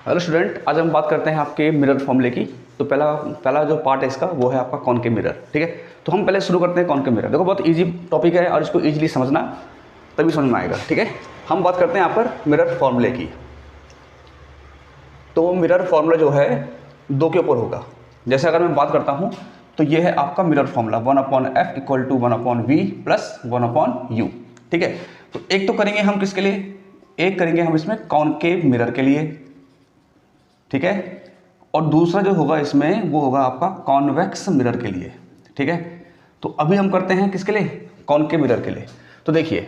Hello student, आज हम बात करते हैं आपके मिरर फॉर्मूले की। तो पहला जो पार्ट है इसका वो है आपका कॉनकेव मिरर। ठीक है, तो हम पहले शुरू करते हैं कॉनकेव मिरर। देखो बहुत इजी टॉपिक है और इसको इजीली समझना तभी समझ में आएगा। ठीक है, हम बात करते हैं यहाँ पर मिरर फॉर्मूले की। तो मिरर फॉर्मूला जो है दो के ऊपर होगा। जैसे अगर मैं बात करता हूँ तो ये है आपका mirror formula 1/f equal to 1/v plus 1/u। ठीक है, तो एक तो करेंगे हम किसके लिए, एक करेंगे हम इसमें कॉनकेव मिरर के लिए। ठीक है, और दूसरा जो होगा इसमें वो होगा आपका कॉन्वेक्स मिरर के लिए। ठीक है, तो अभी हम करते हैं किसके लिए, कॉनकेव मिरर के लिए। तो देखिए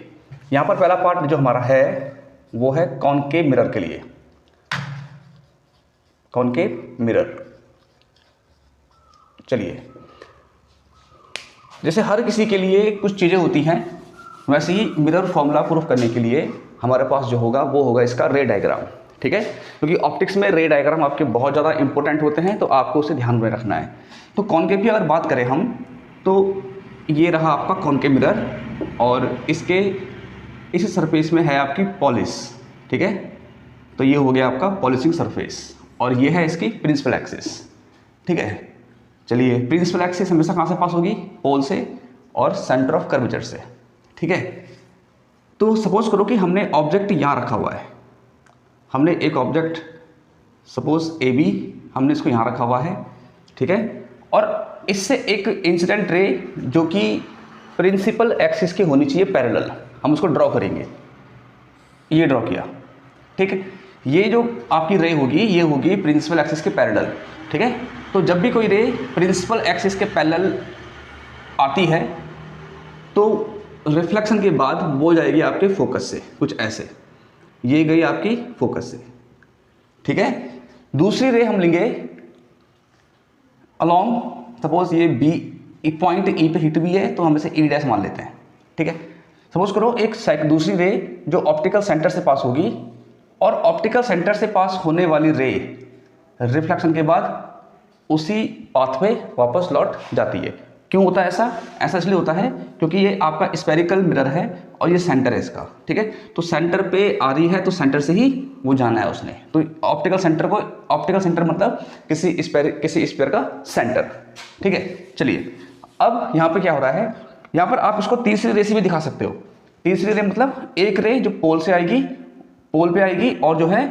यहाँ पर पहला पार्ट जो हमारा है वो है कॉनकेव मिरर के लिए। कॉनकेव मिरर, चलिए जैसे हर किसी के लिए कुछ चीज़ें होती हैं, वैसे ही मिरर फॉर्मूला प्रूफ करने के लिए हमारे पास जो होगा वो होगा इसका रे डायग्राम। ठीक है, क्योंकि ऑप्टिक्स में रे डायग्राम आपके बहुत ज़्यादा इंपॉर्टेंट होते हैं, तो आपको उसे ध्यान में रखना है। तो कॉनकेव की अगर बात करें हम, तो ये रहा आपका कॉनकेव मिरर और इसके इस सरफेस में है आपकी पॉलिश। ठीक है, तो ये हो गया आपका पॉलिशिंग सरफेस और ये है इसकी प्रिंसिपल एक्सिस। ठीक है, चलिए प्रिंसिपल एक्सिस हमेशा कहाँ से पास होगी, पोल से और सेंटर ऑफ कर्वेचर से। ठीक है, तो सपोज करो कि हमने ऑब्जेक्ट यहाँ रखा हुआ है, हमने एक ऑब्जेक्ट सपोज ए बी हमने इसको यहाँ रखा हुआ है। ठीक है, और इससे एक इंसिडेंट रे जो कि प्रिंसिपल एक्सिस की होनी चाहिए पैरेलल, हम उसको ड्रॉ करेंगे। ये ड्रॉ किया। ठीक है, ये जो आपकी रे होगी ये होगी प्रिंसिपल एक्सिस के पैरेलल। ठीक है, तो जब भी कोई रे प्रिंसिपल एक्सिस के पैरेलल आती है तो रिफ्लेक्शन के बाद वो जाएगी आपके फोकस से, कुछ ऐसे, ये गई आपकी फोकस से। ठीक है, दूसरी रे हम लेंगे अलोंग, सपोज ये बी पॉइंट ई पे हिट भी है तो हम इसे ई डैश मान लेते हैं। ठीक है, सपोज करो एक दूसरी रे जो ऑप्टिकल सेंटर से पास होगी और ऑप्टिकल सेंटर से पास होने वाली रे रिफ्लेक्शन के बाद उसी पाथ पे वापस लौट जाती है। क्यों होता है ऐसा, ऐसा इसलिए होता है क्योंकि ये आपका स्फेरिकल मिरर है और ये सेंटर है इसका। ठीक है, तो सेंटर पे आ रही है तो सेंटर से ही वो जाना है उसने। तो ऑप्टिकल सेंटर मतलब किसी स्फीयर का सेंटर। ठीक है, चलिए अब यहाँ पे क्या हो रहा है, यहाँ पर आप इसको तीसरी रे से भी दिखा सकते हो। तीसरी रे मतलब एक रे जो पोल से आएगी, पोल पे आएगी और जो है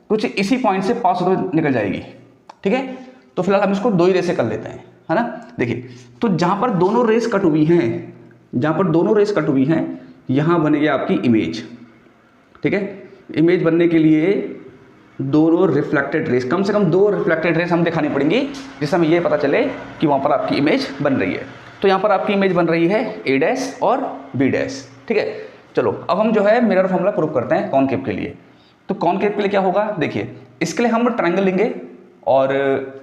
कुछ इसी पॉइंट से पास होकर निकल जाएगी। ठीक है, तो फिलहाल हम इसको दो ही रे से कर लेते हैं, है ना। देखिए तो जहाँ पर दोनों रेस कट हुई हैं, जहाँ पर दोनों रेस कट हुई हैं यहाँ बनेगी आपकी इमेज। ठीक है, इमेज बनने के लिए दोनों रिफ्लेक्टेड रेस, कम से कम दो रिफ्लेक्टेड रेस हम दिखानी पड़ेंगी जिससे हमें ये पता चले कि वहाँ पर आपकी इमेज बन रही है। तो यहाँ पर आपकी इमेज बन रही है ए डैश और बी डैश। ठीक है, चलो अब हम जो है मिरर फॉर्मूला प्रूव करते हैं कॉनकेव के लिए। तो कॉनकेव के लिए क्या होगा, देखिए इसके लिए हम ट्रायंगल लेंगे और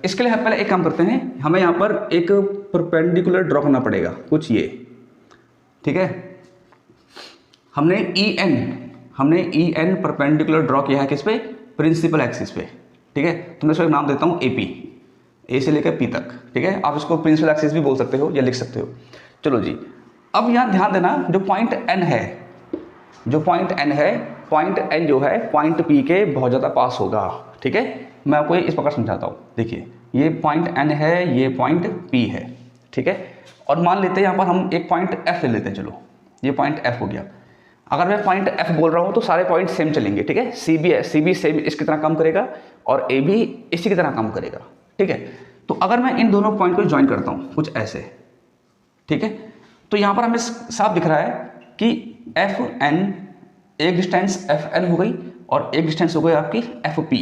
इसके लिए हम पहले एक काम करते हैं, हमें यहाँ पर एक परपेंडिकुलर ड्रॉ करना पड़ेगा कुछ ये। ठीक है, हमने ई एन परपेंडिकुलर ड्रॉ किया है किस पे, प्रिंसिपल एक्सिस पे। ठीक है, तो मैं इसको एक नाम देता हूँ ए पी, ए से लेकर पी तक। ठीक है, आप इसको प्रिंसिपल एक्सिस भी बोल सकते हो या लिख सकते हो। चलो जी, अब यहाँ ध्यान देना जो पॉइंट एन है, पॉइंट एन जो है पॉइंट पी के बहुत ज़्यादा पास होगा। ठीक है, मैं आपको इस प्रकार समझाता हूँ। देखिए ये पॉइंट एन है, ये पॉइंट पी है। ठीक है, और मान लेते हैं यहाँ पर हम एक पॉइंट एफ ले लेते हैं। चलो ये पॉइंट एफ हो गया। अगर मैं पॉइंट एफ बोल रहा हूँ तो सारे पॉइंट सेम चलेंगे। ठीक है, सी बी सेम इसकी तरह काम करेगा और ए बी इसी की तरह काम करेगा। ठीक है, तो अगर मैं इन दोनों पॉइंट को ज्वाइन करता हूँ कुछ ऐसे, ठीक है, तो यहाँ पर हमें साफ दिख रहा है कि एफ एन, एक डिस्टेंस एफ एन हो गई और एक डिस्टेंस हो गई आपकी एफ पी,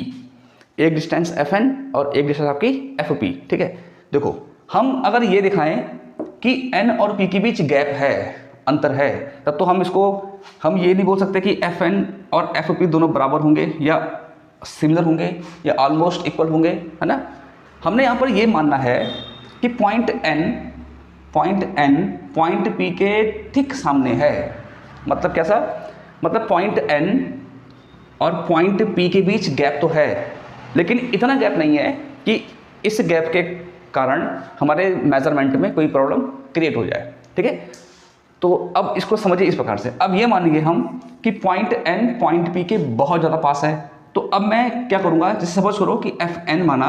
एक डिस्टेंस एफ एन और एक डिस्टेंस आपकी एफ पी। ठीक है, देखो हम अगर ये दिखाएं कि एन और पी के बीच गैप है, अंतर है, तब तो हम ये नहीं बोल सकते कि एफ एन और एफ पी दोनों बराबर होंगे या सिमिलर होंगे या ऑलमोस्ट इक्वल होंगे, है ना। हमने यहाँ पर ये मानना है कि पॉइंट एन पॉइंट पी के ठीक सामने है। मतलब कैसा, मतलब पॉइंट एन और पॉइंट पी के बीच गैप तो है, लेकिन इतना गैप नहीं है कि इस गैप के कारण हमारे मेजरमेंट में कोई प्रॉब्लम क्रिएट हो जाए। ठीक है, तो अब इसको समझिए इस प्रकार से। अब ये मानेंगे हम कि पॉइंट एन पॉइंट पी के बहुत ज़्यादा पास है। तो अब मैं क्या करूँगा, जैसे सपोज करो कि एफ एन माना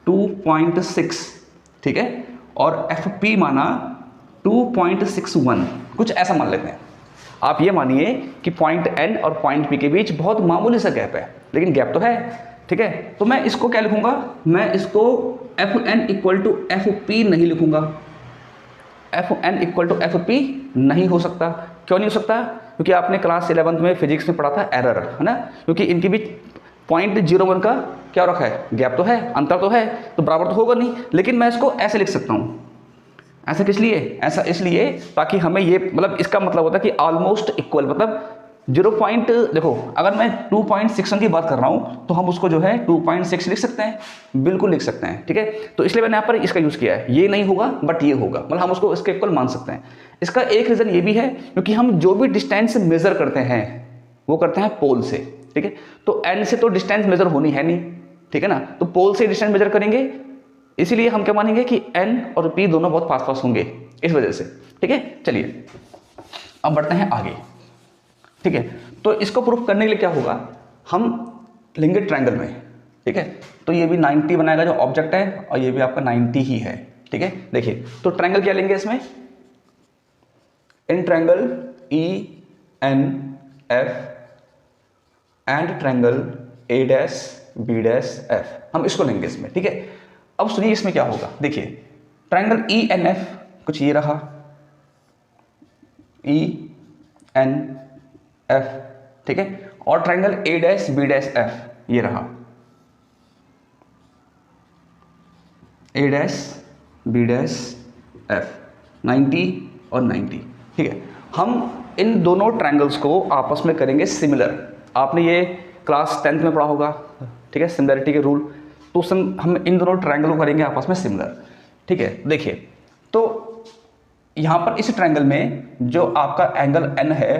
2.6, ठीक है, और एफ पी माना 2.61, कुछ ऐसा मान लेते हैं। आप ये मानिए कि पॉइंट एन और पॉइंट पी के बीच बहुत मामूली सा गैप है, लेकिन गैप तो है, ठीक है। तो मैं इसको क्या लिखूंगा, मैं इसको F N equal to F P नहीं लिखूंगा। F N equal to F P नहीं हो सकता। क्यों नहीं हो सकता? क्योंकि आपने क्लास 11th में फिजिक्स में पढ़ा था एरर, है ना, क्योंकि इनके बीच 0.01 का क्या रखा है, गैप तो है, अंतर तो है, तो बराबर तो होगा नहीं। लेकिन मैं इसको ऐसे लिख सकता हूँ। ऐसा किस लिए? ऐसा इसलिए ताकि हमें ये, मतलब इसका मतलब होता है कि ऑलमोस्ट इक्वल, मतलब 0. देखो अगर मैं 2.61 की बात कर रहा हूँ तो हम उसको जो है 2.6 लिख सकते हैं, बिल्कुल लिख सकते हैं, ठीक है। तो इसलिए मैंने यहाँ पर इसका यूज़ किया है। ये नहीं होगा बट ये होगा, मतलब हम उसको इसके इक्वल मान सकते हैं। इसका एक रीज़न ये भी है क्योंकि हम जो भी डिस्टेंस मेजर करते हैं वो करते हैं पोल से, ठीक है। तो एन से तो डिस्टेंस मेजर होनी है नहीं, ठीक है ना, तो पोल से डिस्टेंस मेजर करेंगे, इसीलिए हम क्या मानेंगे कि एन और पी दोनों बहुत पास पास होंगे, इस वजह से, ठीक है। चलिए अब बढ़ते हैं आगे, ठीक है। तो इसको प्रूफ करने के लिए क्या होगा, हम लेंगे ट्रायंगल में, ठीक है। तो ये भी 90 बनाएगा जो ऑब्जेक्ट है, और ये भी आपका 90 ही है, ठीक है। देखिए तो ट्रायंगल क्या लेंगे इसमें, in triangle E N F and triangle A dash B dash F, हम इसको लेंगे इसमें, ठीक है। अब सुनिए इसमें क्या होगा, देखिए ट्रायंगल ई एन एफ कुछ ये रहा, ई एन एफ, ठीक है, और triangle A dash B dash F ये रहा, A dash B dash F, 90 और 90, ठीक है। हम इन दोनों ट्रायंगल्स को आपस में करेंगे सिमिलर। आपने ये क्लास 10th में पढ़ा होगा, ठीक है, सिमिलरिटी के रूल। तो हम इन दोनों ट्रायंगल को करेंगे आपस में सिमिलर, ठीक है। देखिए तो यहाँ पर इस ट्रायंगल में जो आपका एंगल एन है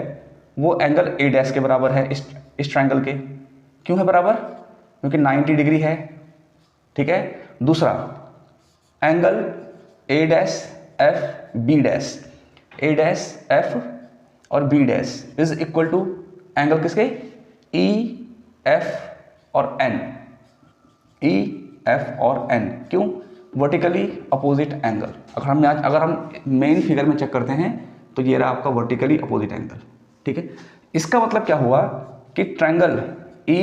वो एंगल ए डैश के बराबर है, इस ट्रायंगल के। क्यों है बराबर? क्योंकि 90 डिग्री है, ठीक है। दूसरा angle A dash F B dash, A dash F और B dash is equal to angle किसके, ई एफ और एन, ई एफ और एन। क्यों? Vertically opposite angle. अगर हम मेन फिगर में चेक करते हैं तो ये रहा आपका वर्टिकली अपोजिट एंगल, ठीक है। इसका मतलब क्या हुआ कि ट्रायंगल ई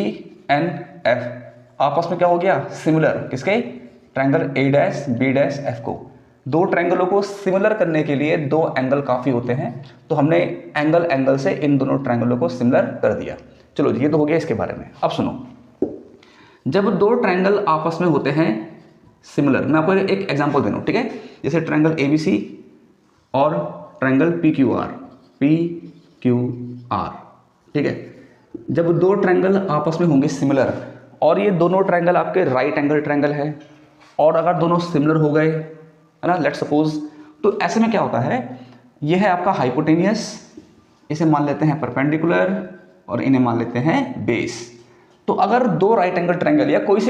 एन एफ आपस में क्या हो गया, सिमिलर। किसके? Triangle A dash B dash F को। दो ट्रायंगलों को सिमिलर करने के लिए दो एंगल काफ़ी होते हैं, तो हमने एंगल से इन दोनों ट्रायंगलों को सिमिलर कर दिया। चलो ये तो हो गया इसके बारे में। अब सुनो, जब दो ट्रायंगल आपस में होते हैं सिमिलर, मैं आपको एक एग्जांपल दे रहा हूँ, ठीक है। जैसे ट्रायंगल ए बी सी और ट्रायंगल पी क्यू आर, ठीक है। जब दो ट्रायंगल आपस में होंगे सिमिलर और ये दोनों ट्रायंगल आपके राइट एंगल ट्रायंगल है, और अगर दोनों सिमिलर हो गए, है ना, लेट्स सपोज, तो ऐसे में क्या होता है, ये है आपका हाइपोटेनियस, इसे मान लेते हैं परपेंडिकुलर और इन्हें मान लेते हैं बेस। तो अगर दो राइट एंगल ट्रायंगल या कोई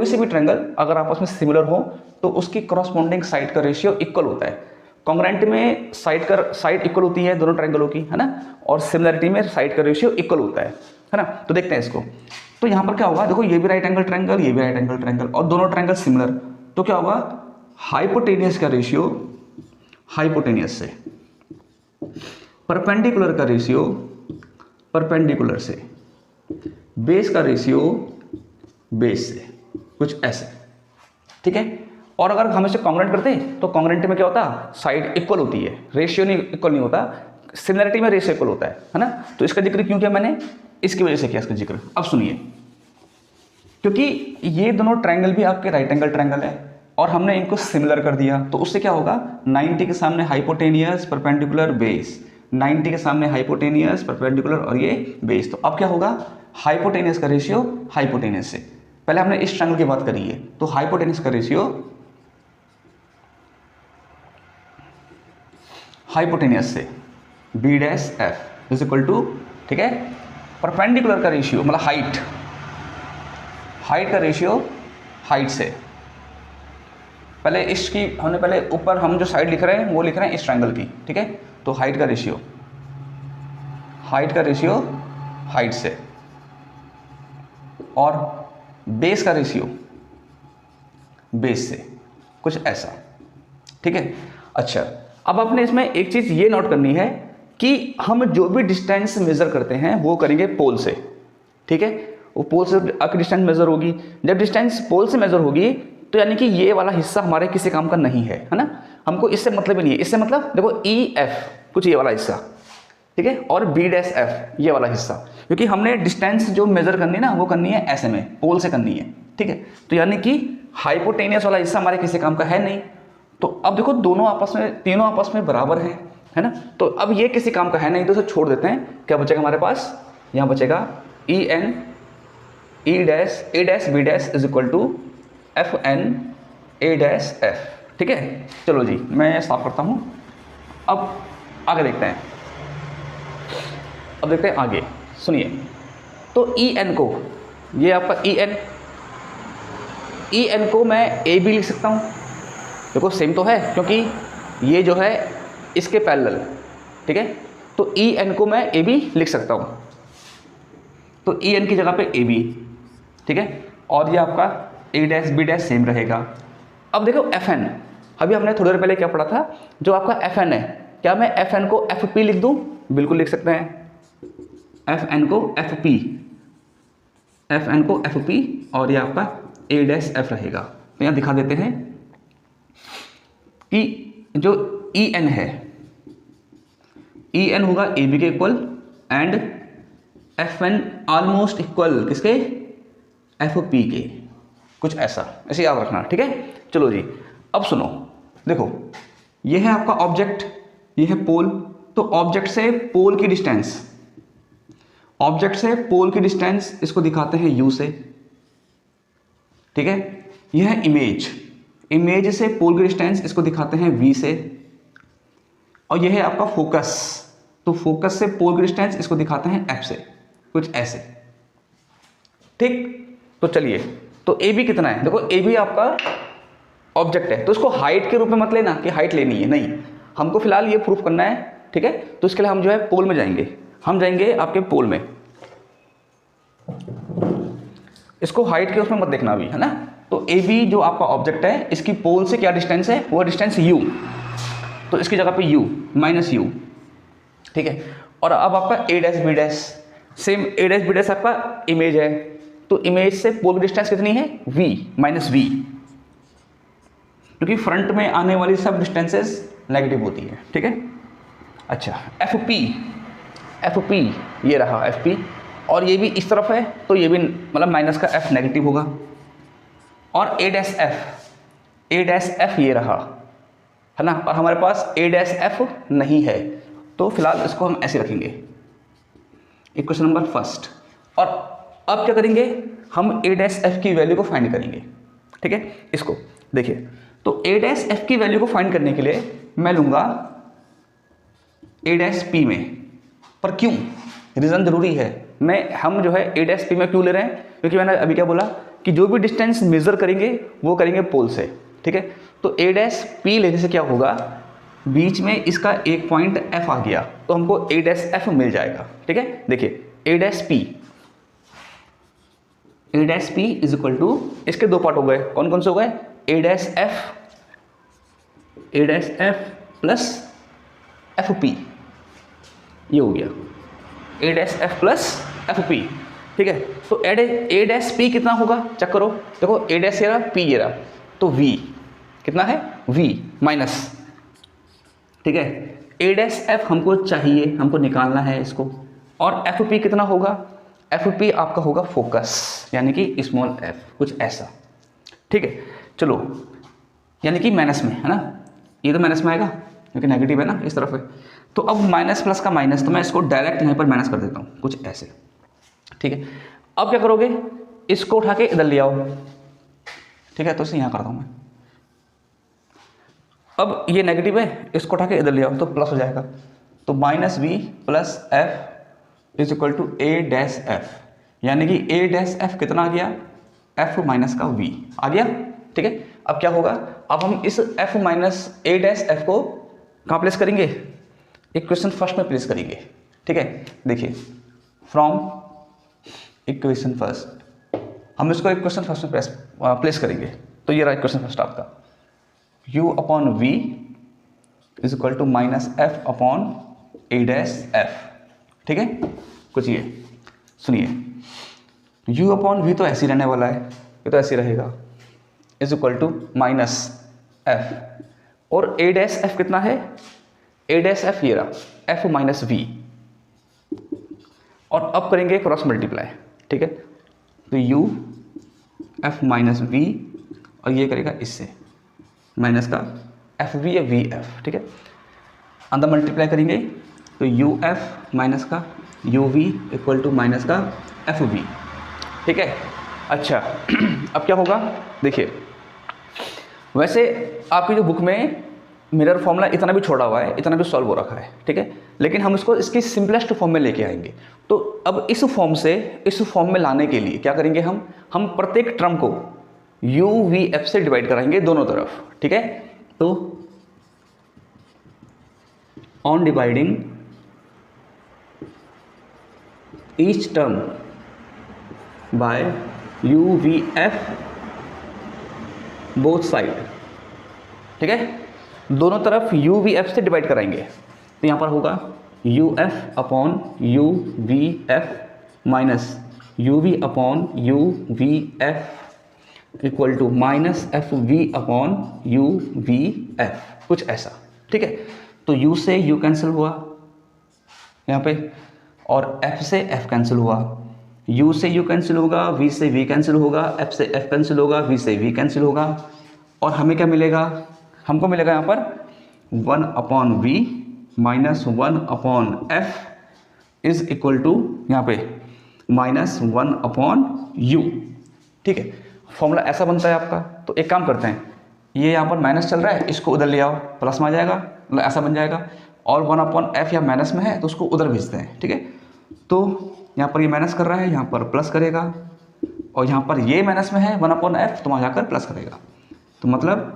सी भी ट्रायंगल अगर आपस में सिमिलर हो तो उसकी करस्पॉन्डिंग साइड का रेशियो इक्वल होता है। कॉन्ग्रुएंट में साइड इक्वल होती है दोनों ट्रायंगलों की, है ना, और सिमिलरिटी में साइड का रेशियो इक्वल होता है ना। तो देखते हैं इसको। तो यहाँ पर क्या होगा, देखो ये भी राइट एंगल ट्रायंगल, ये भी राइट एंगल ट्रायंगल, और दोनों ट्रायंगल सिमिलर, तो क्या होगा, हाइपोटेनियस का रेशियो हाइपोटेनियस से, परपेंडिकुलर का रेशियो परपेंडिकुलर से, बेस का रेशियो बेस से, कुछ ऐसे, ठीक है। और अगर हम इसे कॉन्ग्रुएंट करते हैं तो कॉन्ग्रुएंट में क्या होता है, साइड इक्वल होती है, रेशियो नहीं इक्वल नहीं होता, सिमिलरिटी में रेशियो इक्वल होता है ना। तो इसका जिक्र क्यों किया मैंने, इसकी वजह से किया इसका जिक्र। अब सुनिए, क्योंकि ये दोनों ट्रायंगल भी आपके राइट एंगल ट्रायंगल है और हमने इनको सिमिलर कर दिया, तो उससे क्या होगा, 90 के सामने हाइपोटेनियस परपेंडिकुलर बेस, 90 के सामने हाइपोटेनियस परपेंडिकुलर और ये बेस। तो अब क्या होगा, हाइपोटेनियस का रेशियो हाइपोटेनियस से, पहले हमने इस ट्रायंगल की बात करी है, तो हाइपोटेनियस का रेशियो हाइपोटेनियस से B dash F is equal to, ठीक है, परपेंडिकुलर का रेशियो मतलब हाइट का रेशियो हाइट से, पहले इसकी हमने पहले ऊपर हम जो साइड लिख रहे हैं वो लिख रहे हैं इस ट्रायंगल की, ठीक है। तो हाइट का रेशियो हाइट से और बेस का रेशियो बेस से, कुछ ऐसा, ठीक है। अच्छा, अब आपने इसमें एक चीज़ ये नोट करनी है कि हम जो भी डिस्टेंस मेज़र करते हैं वो करेंगे पोल से, ठीक है। वो पोल से आपकी डिस्टेंस मेज़र होगी। जब डिस्टेंस पोल से मेज़र होगी तो यानी कि ये वाला हिस्सा हमारे किसी काम का नहीं है, है ना। हमको इससे मतलब ही नहीं है। इससे मतलब देखो EF कुछ ये वाला हिस्सा, ठीक है, और B'(F) ये वाला हिस्सा, क्योंकि हमने डिस्टेंस जो मेज़र करनी है ना वो करनी है ऐसे में, पोल से करनी है, ठीक है। तो यानी कि हाइपोटेनियस वाला हिस्सा हमारे किसी काम का है नहीं। तो अब देखो दोनों आपस में, तीनों आपस में बराबर हैं, है ना। तो अब ये किसी काम का है नहीं तो इसे छोड़ देते हैं। क्या बचेगा हमारे पास, यहाँ बचेगा EN A'(B' is equal to FN A'(F), ठीक है। चलो जी मैं साफ करता हूँ। अब आगे देखते हैं, अब देखते हैं आगे, सुनिए। तो EN को, ये आपका EN को मैं A भी लिख सकता हूँ, देखो सेम तो है क्योंकि ये जो है इसके पैरेलल, ठीक है। तो EN को मैं A भी लिख सकता हूँ, तो EN की जगह पे AB, ठीक है। और ये आपका A'(B' सेम रहेगा। अब देखो FN, अभी हमने थोड़ी देर पहले क्या पढ़ा था, जो आपका FN है, क्या मैं FN को FP लिख दूँ? बिल्कुल लिख सकते हैं, FN को FP और ये आपका A'(F) रहेगा। तो यहाँ दिखा देते हैं कि जो EN है, EN होगा AB के equal and FN almost equal किसके, FP के, कुछ ऐसा, ऐसे याद रखना, ठीक है। चलो जी अब सुनो, देखो ये है आपका ऑब्जेक्ट, ये है पोल। तो ऑब्जेक्ट से पोल की डिस्टेंस, ऑब्जेक्ट से पोल की डिस्टेंस इसको दिखाते हैं U से, ठीक है। यह है इमेज, इमेज से पोल की डिस्टेंस इसको दिखाते हैं V से। और यह है आपका फोकस, तो फोकस से पोल की डिस्टेंस इसको दिखाते हैं F से, कुछ ऐसे, ठीक। तो चलिए, तो AB कितना है, देखो AB आपका ऑब्जेक्ट है, तो इसको हाइट के रूप में मत लेना कि हाइट लेनी है, नहीं, हमको फिलहाल ये प्रूफ करना है, ठीक है। तो इसके लिए हम जो है पोल में जाएंगे, हम जाएंगे आपके पोल में, इसको हाइट के उसमें मत देखना अभी, है ना। तो AB जो आपका ऑब्जेक्ट है, इसकी पोल से क्या डिस्टेंस है, वो डिस्टेंस U, तो इसकी जगह पे U -U, ठीक है। और अब आपका A'(B', सेम A'(B' आपका इमेज है, तो इमेज से पोल की डिस्टेंस कितनी है, V -V, क्योंकि फ्रंट में आने वाली सब डिस्टेंसेस नेगेटिव होती है, ठीक है। अच्छा, FP ये रहा FP, और ये भी इस तरफ है तो ये भी मतलब माइनस का F नेगेटिव होगा। और A'(F ये रहा, है ना, और हमारे पास A'(F नहीं है, तो फिलहाल इसको हम ऐसे रखेंगे, इक्वेशन नंबर फर्स्ट। और अब क्या करेंगे, हम A'(F की वैल्यू को फाइंड करेंगे, ठीक है। इसको देखिए, तो A'(F की वैल्यू को फाइंड करने के लिए मैं लूंगा A'(P में, पर क्यों, रीज़न जरूरी है। हम जो है A'(P में क्यों ले रहे हैं, क्योंकि मैंने अभी क्या बोला कि जो भी डिस्टेंस मेजर करेंगे वो करेंगे पोल से, ठीक है। तो A'(P लेने से क्या होगा, बीच में इसका एक पॉइंट F आ गया तो हमको A'(F मिल जाएगा, ठीक है। देखिए A'(P इज इक्वल टू, इसके दो पार्ट हो गए, कौन कौन से हो गए, A'(F प्लस FP, ये हो गया A'(F प्लस FP, ठीक है। तो A'(P कितना होगा, चेक करो, देखो A' ये रहा, P ये रहा, तो V कितना है, V माइनस, ठीक है। A'(F हमको चाहिए, हमको निकालना है इसको, और FP कितना होगा, FP आपका होगा फोकस, यानी कि स्मॉल f, कुछ ऐसा, ठीक है। चलो, यानी कि माइनस में, है ना, ये तो माइनस में आएगा क्योंकि नेगेटिव है ना, इस तरफ है। तो अब माइनस प्लस का माइनस, तो मैं इसको डायरेक्ट यहाँ पर माइनस कर देता हूँ, कुछ ऐसे, ठीक है। अब क्या करोगे, इसको उठा के इधर ले आओ, ठीक है, तो इसे यहाँ करता हूँ मैं। अब ये नेगेटिव है, इसको उठा के इधर ले आओ तो प्लस हो जाएगा, तो -V plus F is equal to A'(F), यानी कि A'(F कितना आ गया, F माइनस का V आ गया, ठीक है। अब क्या होगा, अब हम इस F माइनस A'(F को कहाँ प्लेस करेंगे, इक्वेशन फर्स्ट में प्लेस करेंगे, ठीक है। देखिए, फ्रॉम इक्वेशन फर्स्ट हम इसको एक क्वेश्चन फर्स्ट में प्लेस करेंगे। तो ये रहा क्वेश्चन फर्स्ट आपका, u upon v is equal to minus F upon A dash F. ठीक है, कुछ ये सुनिए, u अपॉन v तो ऐसे ही रहने वाला है, ये तो ऐसे ही रहेगा, is equal to minus F, और ए डैश एफ कितना है, ए डैश एफ ये रहा एफ माइनस वी, और अब करेंगे क्रॉस मल्टीप्लाई। ठीक है, तो u एफ माइनस वी और ये करेगा इससे माइनस का एफ वी या वी एफ। ठीक है, अंदर मल्टीप्लाई करेंगे तो यू एफ माइनस का U V equal to minus का एफ वी। ठीक है, अच्छा अब क्या होगा देखिए, वैसे आपकी जो बुक में मिरर फॉर्मूला इतना भी छोड़ा हुआ है, इतना भी सॉल्व हो रखा है। ठीक है, लेकिन हम इसको इसकी सिंपलेस्ट फॉर्म में लेके आएंगे। तो अब इस फॉर्म से इस फॉर्म में लाने के लिए क्या करेंगे, हम प्रत्येक टर्म को यू वी एफ से डिवाइड कराएंगे दोनों तरफ। ठीक है, तो on dividing each term by U V F both side. ठीक है, दोनों तरफ यू वी एफ से डिवाइड कराएंगे, तो यहाँ पर होगा U F upon U V F minus U V upon U V F equal to minus F V upon U V F, कुछ ऐसा। ठीक है, तो u से u कैंसिल हुआ यहाँ पे, और f से f कैंसिल हुआ, u से u कैंसिल होगा, v से v कैंसिल होगा, f से f कैंसिल होगा, v से v कैंसिल होगा, और हमें क्या मिलेगा, हमको मिलेगा यहाँ पर 1 upon V minus 1 upon F is equal to यहाँ पे माइनस 1 अपॉन यू। ठीक है, फॉर्मूला ऐसा बनता है आपका। तो एक काम करते हैं, ये यहाँ पर माइनस चल रहा है, इसको उधर ले आओ, प्लस में आ जाएगा, मतलब ऐसा बन जाएगा, और 1 अपॉन एफ या माइनस में है तो उसको उधर भेजते हैं। ठीक है, तो यहाँ पर ये माइनस कर रहा है, यहाँ पर प्लस करेगा, और यहाँ पर ये माइनस में है 1 अपॉन एफ तो वहाँ जाकर प्लस करेगा, तो मतलब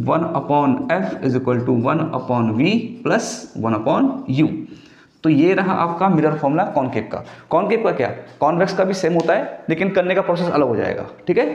1 upon F is equal to 1 upon v plus 1 upon u. तो ये रहा आपका मिरर फॉर्मूला कॉनकेव का। कॉनकेव का क्या, कॉन्वेक्स का भी सेम होता है, लेकिन करने का प्रोसेस अलग हो जाएगा। ठीक है,